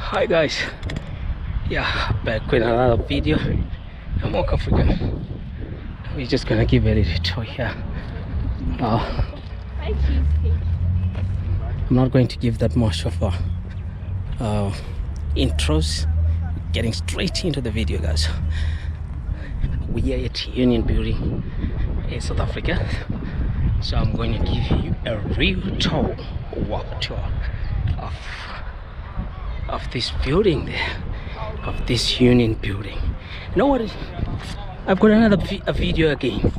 Hi guys, yeah, back with another video. I'm Walk African. We're just gonna give it a tour here. I'm not going to give that much of a intros. Getting straight into the video, guys. We are at Union Building in South Africa, so I'm going to give you a real tour, walk tour of this building there, of this Union Building. You know what? I've got another video again,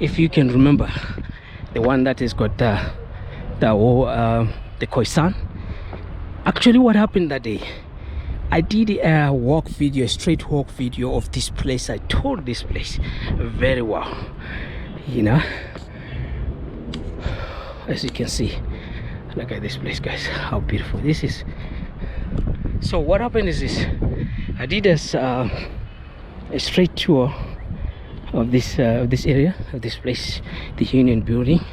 if you can remember, the one that has got the croissant. Actually, what happened that day, I did a walk video, a straight walk video of this place. I toured this place very well, you know, as you can see. Look at this place, guys, how beautiful this is. So what happened is this: I did a straight tour of this area, of this place, the Union Building,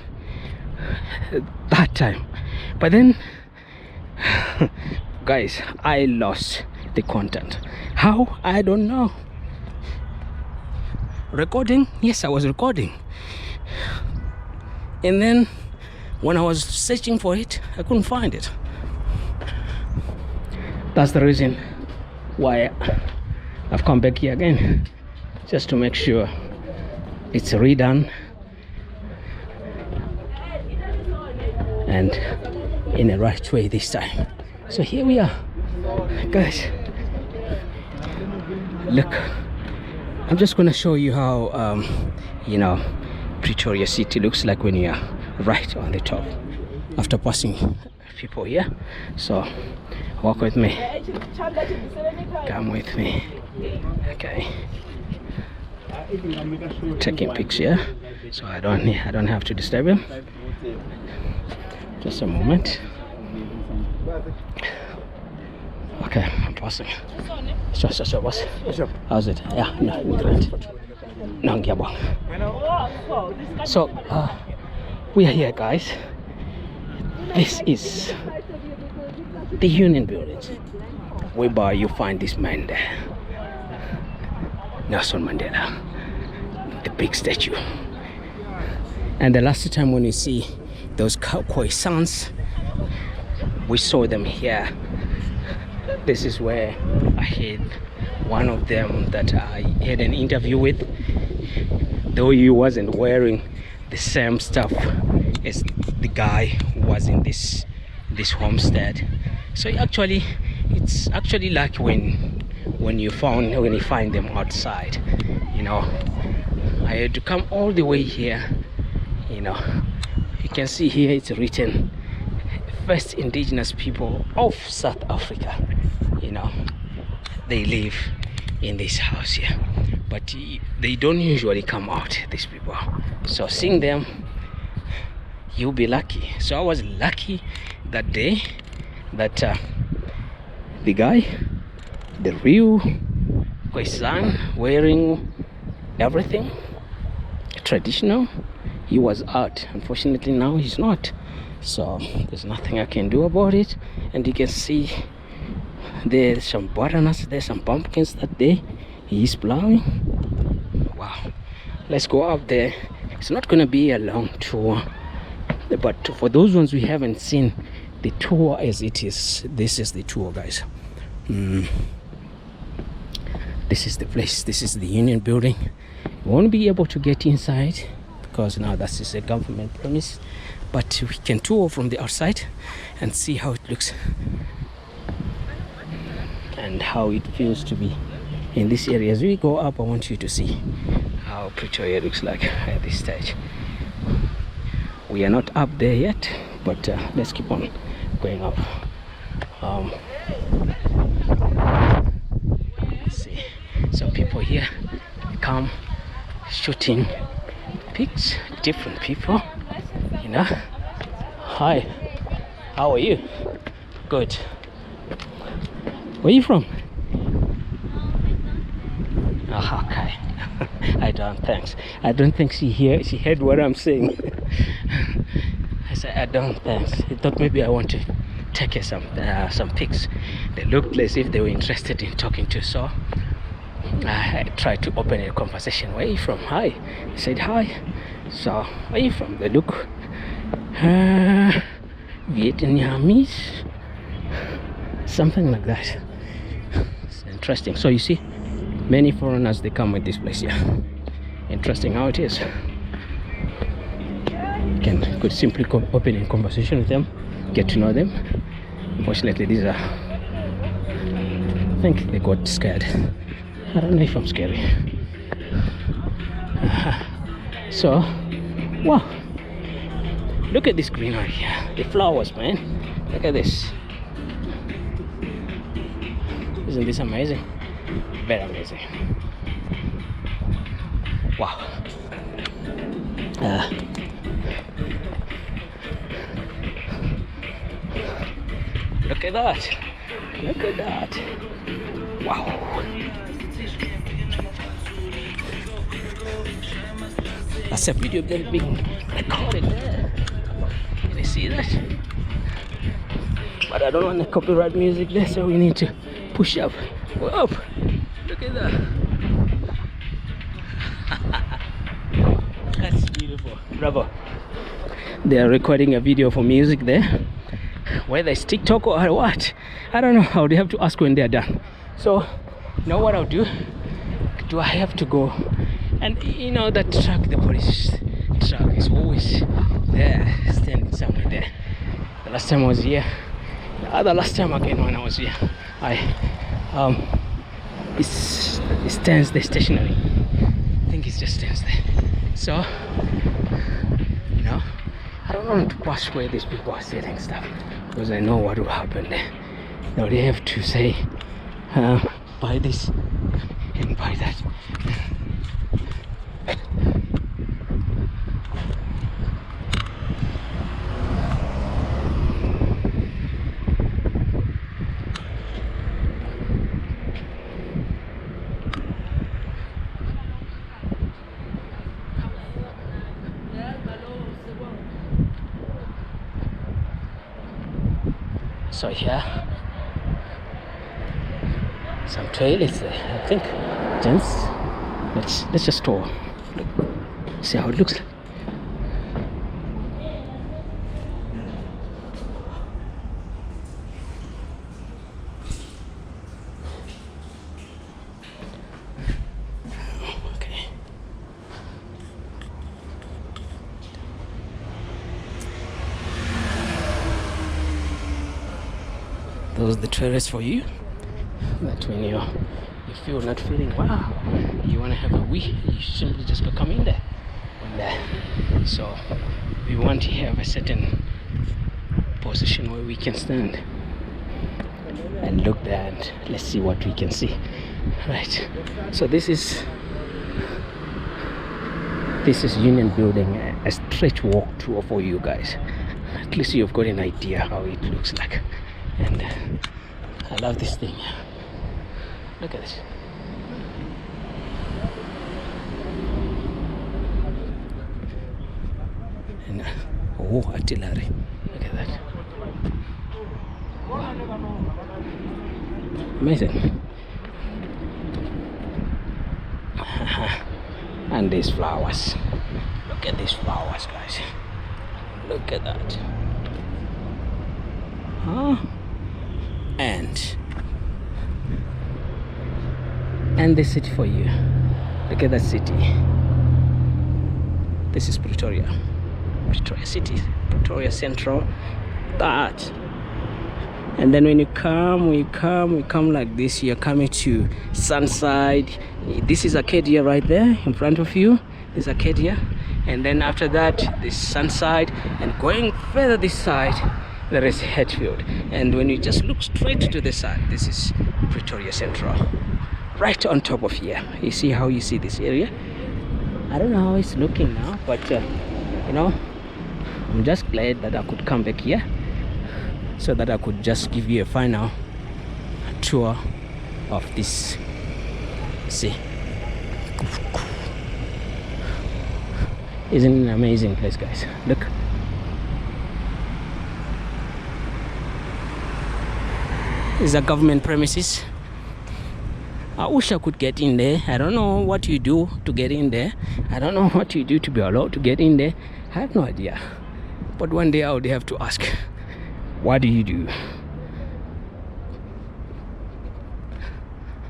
that time. But then guys, I lost the content. How? I don't know. Recording? Yes, I was recording, and then when I was searching for it, I couldn't find it. That's the reason why I've come back here again, just to make sure it's redone and in the right way this time. So here we are, guys. Look, I'm just gonna show you how you know, Pretoria city looks like when you are right on the top after passing people here. So walk with me, come with me. Okay, taking pics here, so I don't have to disturb him. Just a moment. Okay, I'm passing. So boss, how's it? Yeah, no, great. No, so we are here, guys. This is the Union Buildings, whereby you find this man there, Nelson Mandela, the big statue. And the last time when you see those croissants, we saw them here. This is where I had one of them that I had an interview with, though he wasn't wearing the same stuff as the guy who was in this homestead. So actually, it's actually like when you find them outside, you know. I had to come all the way here, you know. You can see here it's written first indigenous people of South Africa, you know. They live in this house here, but they don't usually come out, these people. So seeing them, you'll be lucky. So I was lucky that day that the guy, the real Khoisan, wearing everything traditional, he was out. Unfortunately now he's not, so there's nothing I can do about it. And you can see there's some butternuts, there's some pumpkins that day he's plowing. Wow, let's go out there. It's not gonna be a long tour, but for those ones we haven't seen the tour as it is, this is the tour, guys. This is the place, this is the Union Building. You won't be able to get inside because now that is a government premise, but we can tour from the outside and see how it looks and how it feels to be in this area. As we go up, I want you to see how Pretoria looks like at this stage. We are not up there yet, but let's keep on going up. Let's see, some people here come shooting pics, different people, you know. Hi, how are you? Good. Where are you from? Oh, okay. I don't think she heard what I'm saying. I said I don't, thanks. I thought maybe I want to take some pics. They looked as if they were interested in talking to, so I tried to open a conversation. Where are you from? Hi. I said hi. So where are you from? They look Vietnamese, something like that. It's interesting. So you see, many foreigners, they come with this place here. Interesting how it is. Could simply open a conversation with them, get to know them. Unfortunately, these are, I think they got scared. I don't know if I'm scary. So, wow, look at this greenery here. The flowers, man. Look at this. Isn't this amazing? Very amazing. Wow. Look at that. Look at that. Wow. That's a video that's being recorded there. Can you see that? But I don't want the copyright music there, so we need to push up. We're up. Look at that. That's beautiful. Bravo. They are recording a video for music there. Whether it's TikTok or what, I don't know. I would have to ask when they are done. So, you know what I'll do? Do I have to go? And you know that truck, the police truck, is always there, standing somewhere there. The last time I was here, the other last time again when I was here, it stands there stationary. I think it just stands there. So, you know, I don't want to pass where these people are selling stuff, because I know what will happen there. Now they have to say, buy this and buy that. So here, some toilets there, I think. Gents, let's just tour. Look, see how it looks like. Okay. Those are the toilets for you. That when you feel not feeling wow, you want to have a wee, you simply just go come in there. So we want to have a certain position where we can stand and look there, and let's see what we can see. Right. So this is Union Building, a straight walk tour for you guys. At least you've got an idea how it looks like. And I love this thing. Look at this. And oh, artillery. Look at that. Amazing. And these flowers. Look at these flowers, guys. Look at that. Huh? And the city for you. Look at that city. This is Pretoria City, Pretoria Central. That. And then when you come like this, you're coming to Sunside. This is Arcadia right there in front of you. This is Arcadia. And then after that, this Sunside. And going further this side, there is Hatfield. And when you just look straight to the side, this is Pretoria Central. Right on top of here. You see how you see this area? I don't know how it's looking now, but you know, I'm just glad that I could come back here so that I could just give you a final tour of this. See, isn't it an amazing place, guys? Look. These are government premises. I wish I could get in there. I don't know what you do to get in there. I don't know what you do to be allowed to get in there. I have no idea. But one day I would have to ask, what do you do?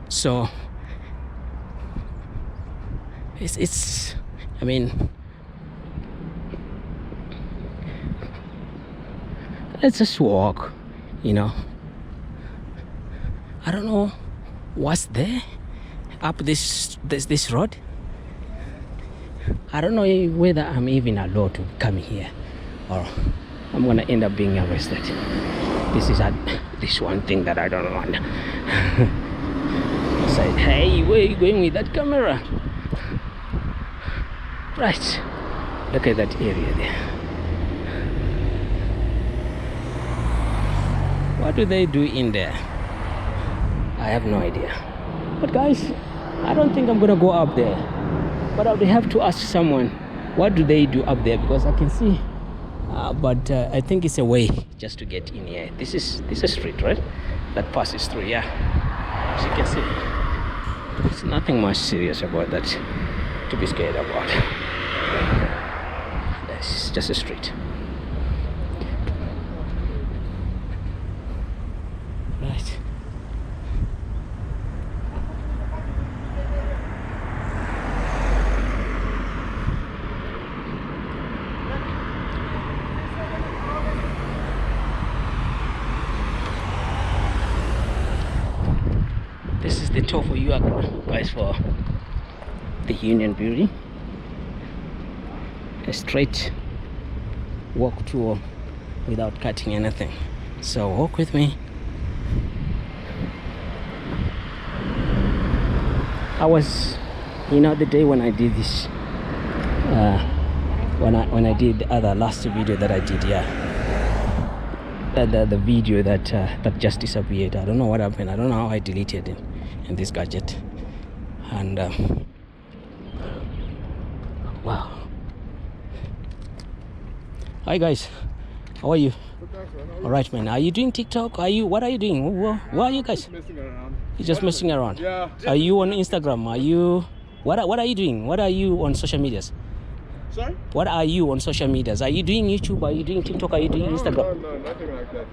So it's I mean, let's just walk, you know. I don't know what's there up this road. I don't know whether I'm even allowed to come here or I'm gonna end up being arrested. This is this one thing that I don't want. I said, hey, where are you going with that camera? Right, look at that area there. What do they do in there? I have no idea. But guys, I don't think I'm gonna go up there. But I would have to ask someone, what do they do up there? Because I can see, but I think it's a way just to get in here. This is a street, right? That passes through, yeah. As you can see, there's nothing much serious about that to be scared about. It's just a street. Right. This is the tour for you guys for the Union Building. A straight walk tour without cutting anything. So walk with me. I was, you know, the day when I did this, when I did the other last video that I did, yeah, the video that just disappeared. I don't know what happened. I don't know how I deleted it in this gadget. And wow. Hi guys, how are you? All right, man. Are you doing TikTok? What are you doing? Where are you guys? Messing around. You're just messing around. Yeah. Are you on Instagram? Are you? What are you doing? What are you on social medias? Sorry? What are you on social medias? Are you doing YouTube? Are you doing TikTok? Are you doing Instagram? No, nothing like that.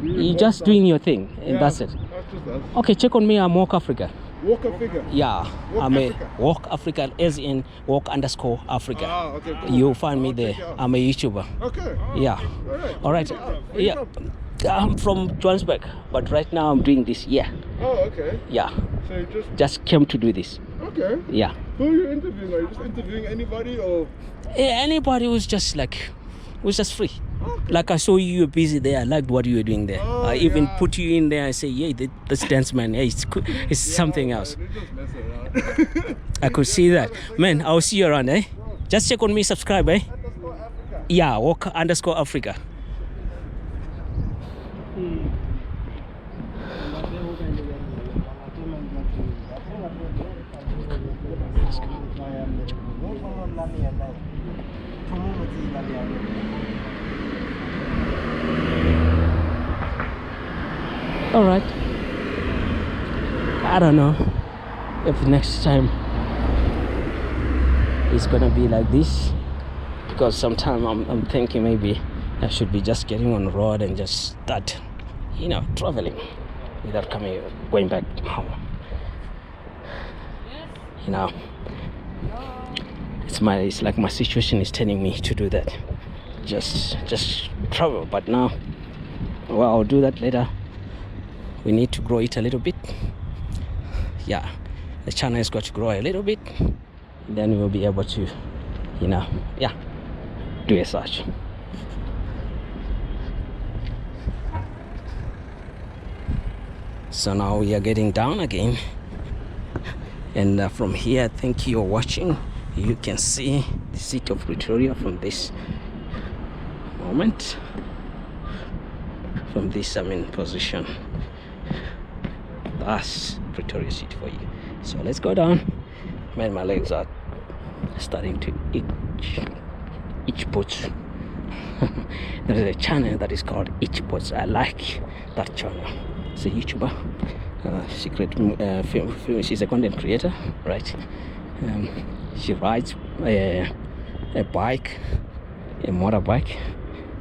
You're just doing your thing, and that's it. That's just us. Okay, check on me. I'm Walk Africa. Walk Africa? Yeah, Walk I'm Africa. a Walk Africa, as in Walk_Africa. Ah, okay, cool. You'll find me I'll there. check it out. I'm a YouTuber. Okay. Yeah. All right. All right. Where you Yeah. from? I'm from Johannesburg, but right now I'm doing this. Yeah. Oh, okay. Yeah. So you Just came to do this. Okay. Yeah. Who are you interviewing? Are you just interviewing anybody or? Anybody who's just free. Okay. Like I saw you were busy there. I liked what you were doing there. Oh, I even yeah. put you in there. I say, yeah, this dance man, hey, it's cool. It's something else. They just mess around. I could see that. Man, I'll see you around, eh? Just check on me, subscribe, eh? _ Africa. Yeah, Walk_Africa. All right. I don't know if next time it's gonna be like this, because sometime I'm thinking maybe I should be just getting on the road and just start, you know, traveling without going back home. You know, it's like my situation is telling me to do that. Just travel. But now, well, I'll do that later. We need to grow it a little bit. Yeah, the channel has got to grow a little bit, then we'll be able to, you know, yeah, do a search. So now we are getting down again, and from here, I think you're watching, you can see the city of Pretoria from this moment, from this position. That's Pretoria city for you. So let's go down. Man, my legs are starting to itch boots. There is a channel that is called Itch Boots. I like that channel. She's a YouTuber, she's a content creator, right? She rides a bike, a motorbike,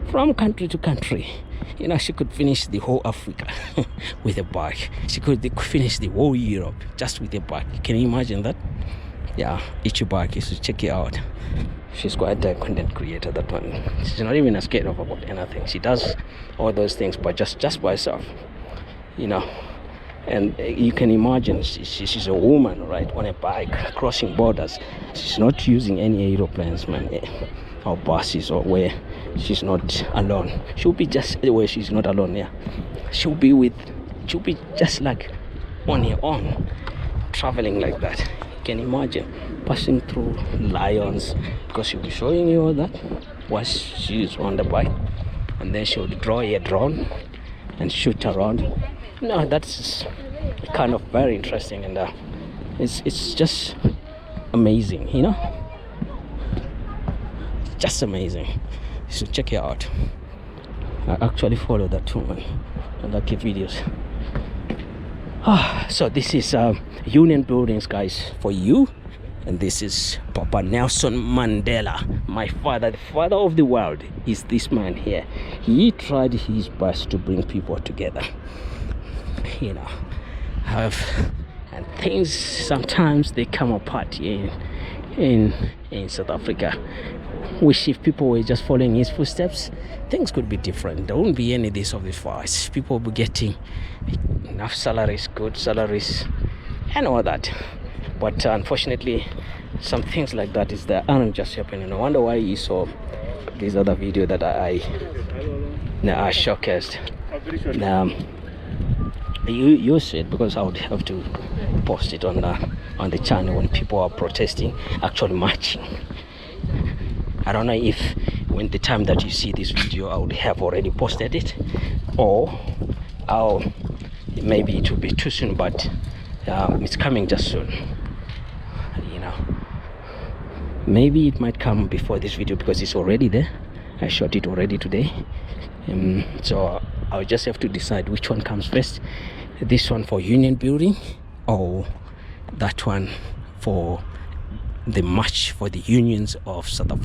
from country to country. You know, she could finish the whole Africa with a bike. She could finish the whole Europe just with a bike. Can you imagine that? Yeah, each bike, you should check it out. She's quite a content creator, that one. She's not even scared of about anything. She does all those things, but just by herself, you know. And you can imagine she's a woman, right, on a bike crossing borders. She's not using any aeroplanes, man, or buses, or where she's not alone. She'll be just where she's not alone. Yeah, she'll be just like on her own, traveling like that. You can imagine passing through lions, because she'll be showing you all that while she's on the bike, and then she'll draw a drone and shoot around. No, that's kind of very interesting, and it's just amazing, you know. Just amazing. So check it out. I actually follow that woman. I like your videos. So this is Union Buildings, guys, for you. And this is Papa Nelson Mandela, my father, the father of the world, is this man here. He tried his best to bring people together, you know. And things sometimes they come apart in South Africa. Wish if people were just following his footsteps, things could be different. There wouldn't be any of this of the fights. People will be getting enough salaries, good salaries, and all that. But unfortunately, some things like that aren't just happening. I wonder why you saw this other video that I showcased. You said, because I would have to post it on the channel when people are protesting, actually marching. I don't know if when the time that you see this video I would have already posted it, or maybe it will be too soon, but it's coming just soon, you know. Maybe it might come before this video because it's already there. I shot it already today, so I'll just have to decide which one comes first, this one for Union Building or that one for the march for the unions of South Africa.